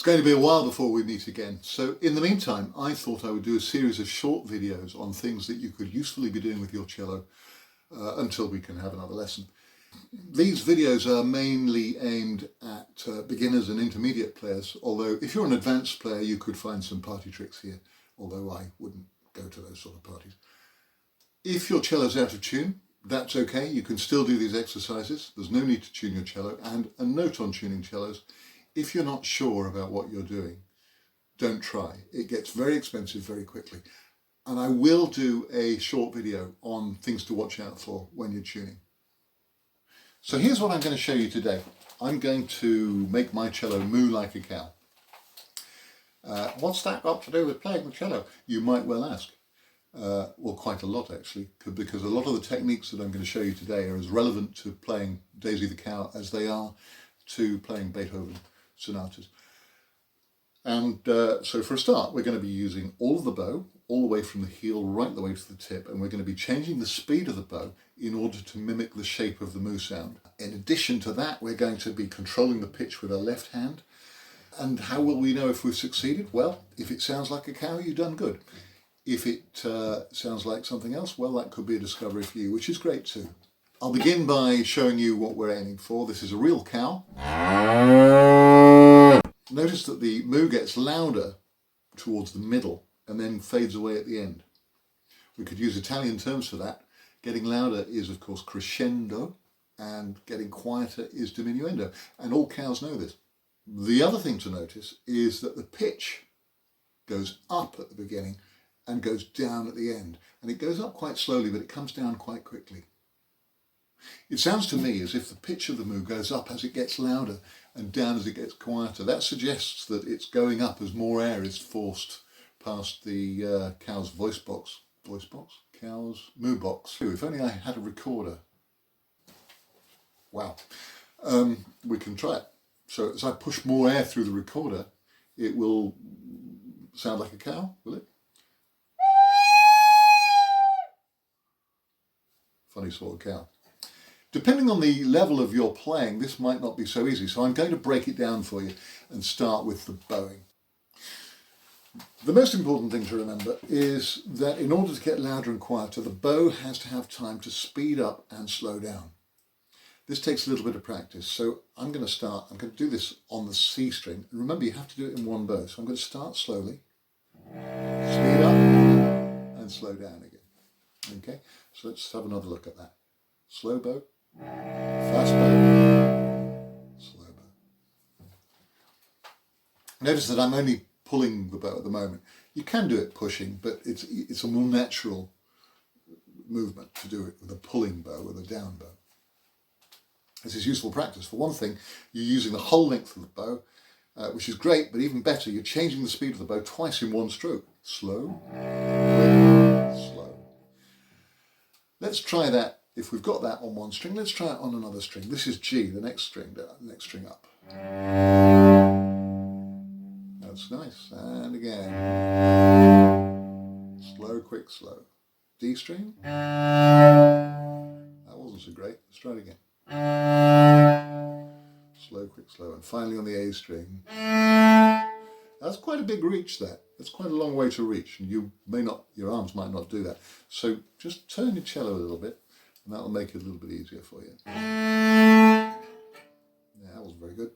going to be a while before we meet again, so in the meantime I thought I would do a series of short videos on things that you could usefully be doing with your cello until we can have another lesson. These videos are mainly aimed at beginners and intermediate players, although if you're an advanced player you could find some party tricks here, although I wouldn't go to those sort of parties. If your cello's out of tune, that's okay, you can still do these exercises. There's no need to tune your cello. And a note on tuning cellos: if you're not sure about what you're doing, don't try. It gets very expensive very quickly. And I will do a short video on things to watch out for when you're tuning. So here's what I'm going to show you today. I'm going to make my cello moo like a cow. What's that got to do with playing the cello? You might well ask. Well, quite a lot actually, because a lot of the techniques that I'm going to show you today are as relevant to playing Daisy the Cow as they are to playing Beethoven sonatas. And so for a start, we're going to be using all of the bow, all the way from the heel right the way to the tip, and we're going to be changing the speed of the bow in order to mimic the shape of the moo sound. In addition to that, we're going to be controlling the pitch with our left hand. And how will we know if we've succeeded? Well, if it sounds like a cow, you've done good. If it sounds like something else, well, that could be a discovery for you, which is great too. I'll begin by showing you what we're aiming for. This is a real cow. Notice that the moo gets louder towards the middle and then fades away at the end. We could use Italian terms for that. Getting louder is, of course, crescendo, and getting quieter is diminuendo. And all cows know this. The other thing to notice is that the pitch goes up at the beginning and goes down at the end. And it goes up quite slowly, but it comes down quite quickly. It sounds to me as if the pitch of the moo goes up as it gets louder and down as it gets quieter. That suggests that it's going up as more air is forced past the cow's voice box. Voice box? Cow's moo box. If only I had a recorder. Wow. We can try it. So as I push more air through the recorder, it will sound like a cow, will it? Funny sort of cow. Depending on the level of your playing, this might not be so easy, so I'm going to break it down for you and start with the bowing. The most important thing to remember is that in order to get louder and quieter, the bow has to have time to speed up and slow down. This takes a little bit of practice, so I'm going to do this on the C string. And remember, you have to do it in one bow, so I'm going to start slowly, speed up, and slow down again. Okay, so let's have another look at that. Slow bow, fast bow, slow bow. Notice that I'm only pulling the bow at the moment. You can do it pushing, but it's a more natural movement to do it with a pulling bow, with a down bow. This is useful practice. For one thing, you're using the whole length of the bow, which is great, but even better, you're changing the speed of the bow twice in one stroke. Slow, quick, slow. Let's try that. If we've got that on one string, let's try it on another string. This is G, the next string up. That's nice. And again. Slow, quick, slow. D string. That wasn't so great. Let's try it again. Slow, quick, slow. And finally on the A string. That's quite a big reach, that. That's quite a long way to reach, and your arms might not do that. So just turn your cello a little bit, and that'll make it a little bit easier for you. Yeah, that wasn't very good.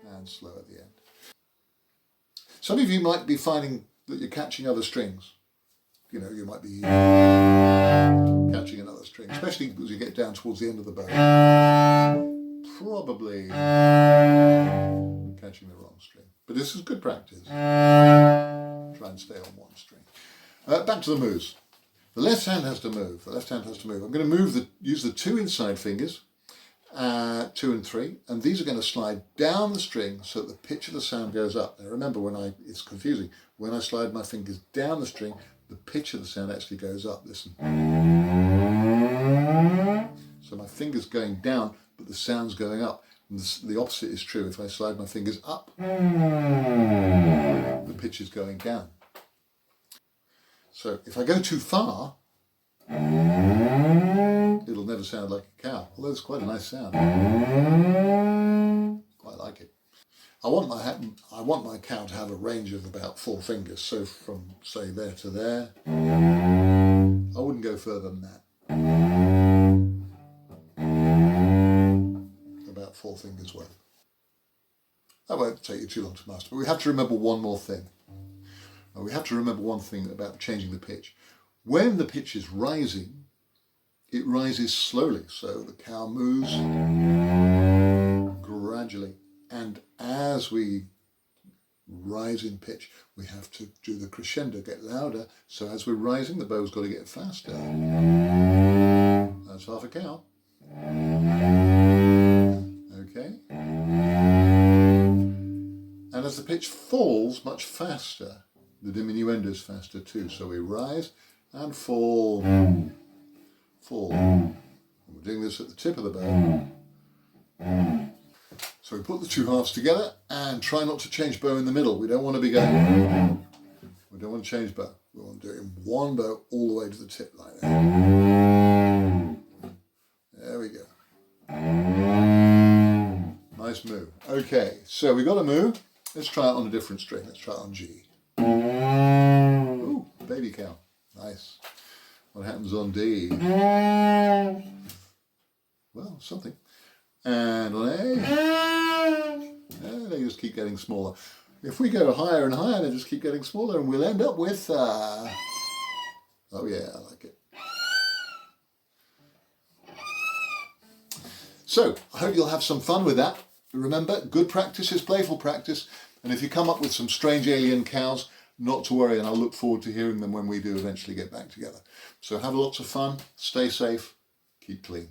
And slow at the end. Some of you might be finding that you're catching other strings. You know, you might be catching another string, especially as you get down towards the end of the bow. Probably catching the wrong string. But this is good practice. Try and stay on one string. Back to the moves. The left hand has to move. The left hand has to move. I'm going to use the two inside fingers, 2 and 3, and these are going to slide down the string so that the pitch of the sound goes up. Now remember, it's confusing. When I slide my fingers down the string, the pitch of the sound actually goes up. Listen. So my finger's going down, but the sound's going up. And the opposite is true. If I slide my fingers up, the pitch is going down. So if I go too far, it'll never sound like a cow, although it's quite a nice sound. Quite like it. I want my cow to have a range of about 4 fingers. So from, say, there to there. I wouldn't go further than that. About 4 fingers worth. That won't take you too long to master. But we have to remember one more thing. We have to remember one thing about changing the pitch. When the pitch is rising, it rises slowly. So the cow moves gradually. And as we rise in pitch, we have to do the crescendo, get louder. So as we're rising, the bow's got to get faster. That's half a cow. Okay. And as the pitch falls much faster, the diminuendo is faster too. So we rise and fall, fall. And we're doing this at the tip of the bow. So we put the 2 halves together and try not to change bow in the middle. We don't want to be going, we don't want to change bow. We want to do it in one bow all the way to the tip like that. There we go. Nice move. Okay, so we got a move. Let's try it on a different string. Let's try it on G. Ooh, baby cow. Nice. What happens on D? Well, something. And on A, they just keep getting smaller. If we go higher and higher, they just keep getting smaller, and we'll end up with, oh yeah, I like it. So, I hope you'll have some fun with that. Remember, good practice is playful practice, and if you come up with some strange alien cows, not to worry, and I'll look forward to hearing them when we do eventually get back together. So have lots of fun, stay safe, keep clean.